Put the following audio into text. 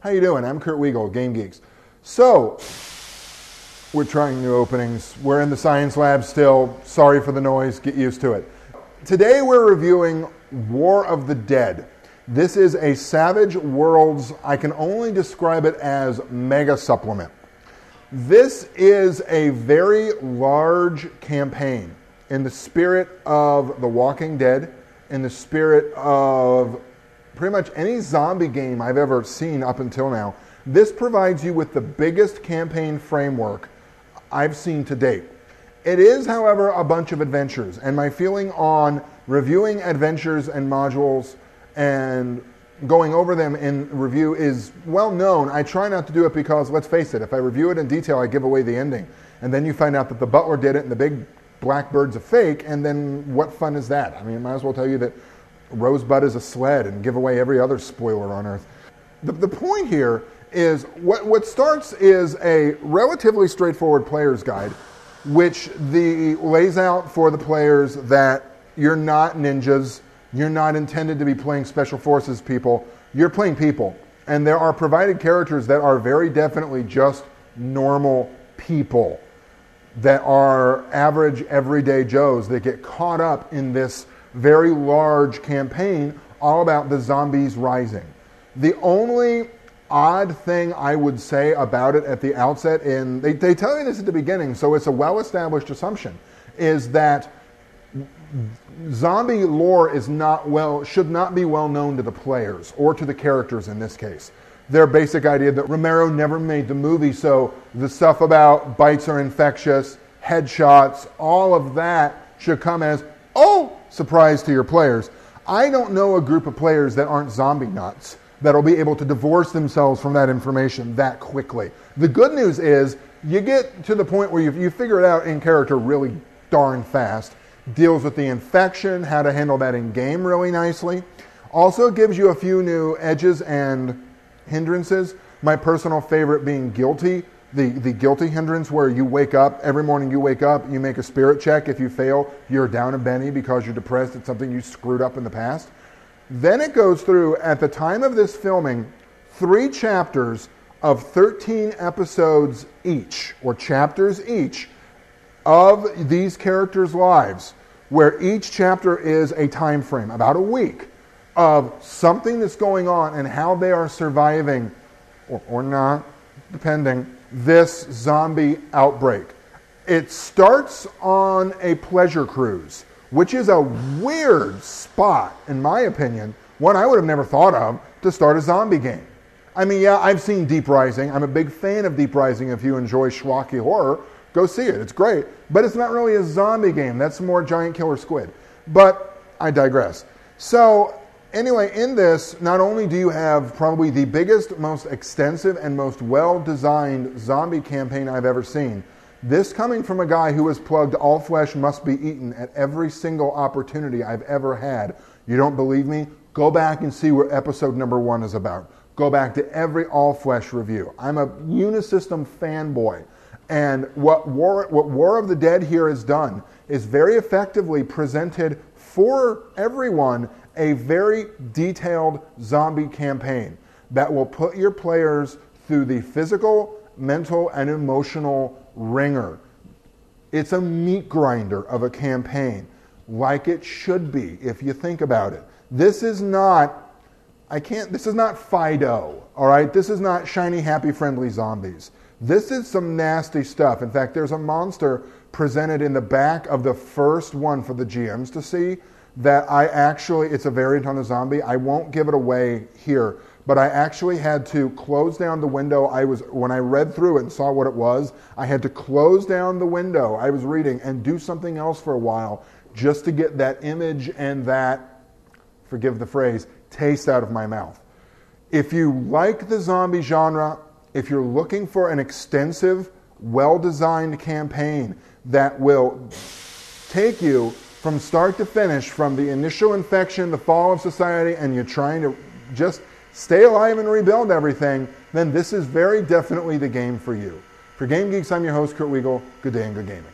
How you doing? I'm Kurt Wiegel, Game Geeks. So, we're trying new openings. We're in the science lab still. Sorry for the noise. Get used to it. Today we're reviewing War of the Dead. This is a Savage Worlds, I can only describe it as mega supplement. This is a very large campaign in the spirit of The Walking Dead, in the spirit of pretty much any zombie game I've ever seen up until now. This provides you with the biggest campaign framework I've seen to date. It is, however, a bunch of adventures, and my feeling on reviewing adventures and modules and going over them in review is well known. I try not to do it because, let's face it, if I review it in detail, I give away the ending. And then you find out that the butler did it and the big black bird's a fake, and then what fun is that? I mean, I might as well tell you that Rosebud is a sled and give away every other spoiler on Earth. The point here is what starts is a relatively straightforward player's guide, which lays out for the players that you're not ninjas, you're not intended to be playing special forces people, you're playing people. And there are provided characters that are very definitely just normal people that are average, everyday Joes that get caught up in this very large campaign all about the zombies rising. The only odd thing I would say about it at the outset, and they tell you this at the beginning, so it's a well-established assumption, is that zombie lore should not be well known to the players or to the characters in this case. Their basic idea that Romero never made the movie, so the stuff about bites are infectious, headshots, all of that should come as, oh, surprise to your players. I don't know a group of players that aren't zombie nuts that'll be able to divorce themselves from that information that quickly. The good news is you get to the point where you figure it out in character really darn fast. Deals with the infection, how to handle that in game really nicely. Also gives you a few new edges and hindrances. My personal favorite being guilty. The guilty hindrance where you wake up, every morning you wake up, you make a spirit check. If you fail, you're down a Benny because you're depressed at something you screwed up in the past. Then it goes through, at the time of this filming, 3 chapters of 13 episodes each, or chapters each, of these characters' lives, where each chapter is a time frame, about a week, of something that's going on and how they are surviving, or not, depending, this zombie outbreak. It starts on a pleasure cruise, which is a weird spot, in my opinion, one I would have never thought of to start a zombie game. I mean, yeah, I've seen Deep Rising. I'm a big fan of Deep Rising. If you enjoy schlocky horror, go see it. It's great. But it's not really a zombie game. That's more giant killer squid. But I digress. So anyway, in this, not only do you have probably the biggest, most extensive, and most well-designed zombie campaign I've ever seen, this coming from a guy who has plugged all flesh must be eaten at every single opportunity I've ever had. You don't believe me? Go back and see what episode number 1 is about. Go back to every all flesh review. I'm a Unisystem fanboy. And what War of the Dead here has done is very effectively presented for everyone a very detailed zombie campaign that will put your players through the physical, mental, and emotional ringer. It's a meat grinder of a campaign, like it should be if you think about it. This is not Fido, all right? This is not shiny, happy, friendly zombies. This is some nasty stuff. In fact, there's a monster presented in the back of the first one for the GMs to see that it's a variant on the zombie. I won't give it away here, but I actually had to close down the window. When I read through it and saw what it was, I had to close down the window I was reading and do something else for a while just to get that image and that, forgive the phrase, taste out of my mouth. If you like the zombie genre, if you're looking for an extensive, well-designed campaign that will take you from start to finish, from the initial infection, the fall of society, and you're trying to just stay alive and rebuild everything, then this is very definitely the game for you. For Game Geeks, I'm your host, Kurt Wiegel. Good day and good gaming.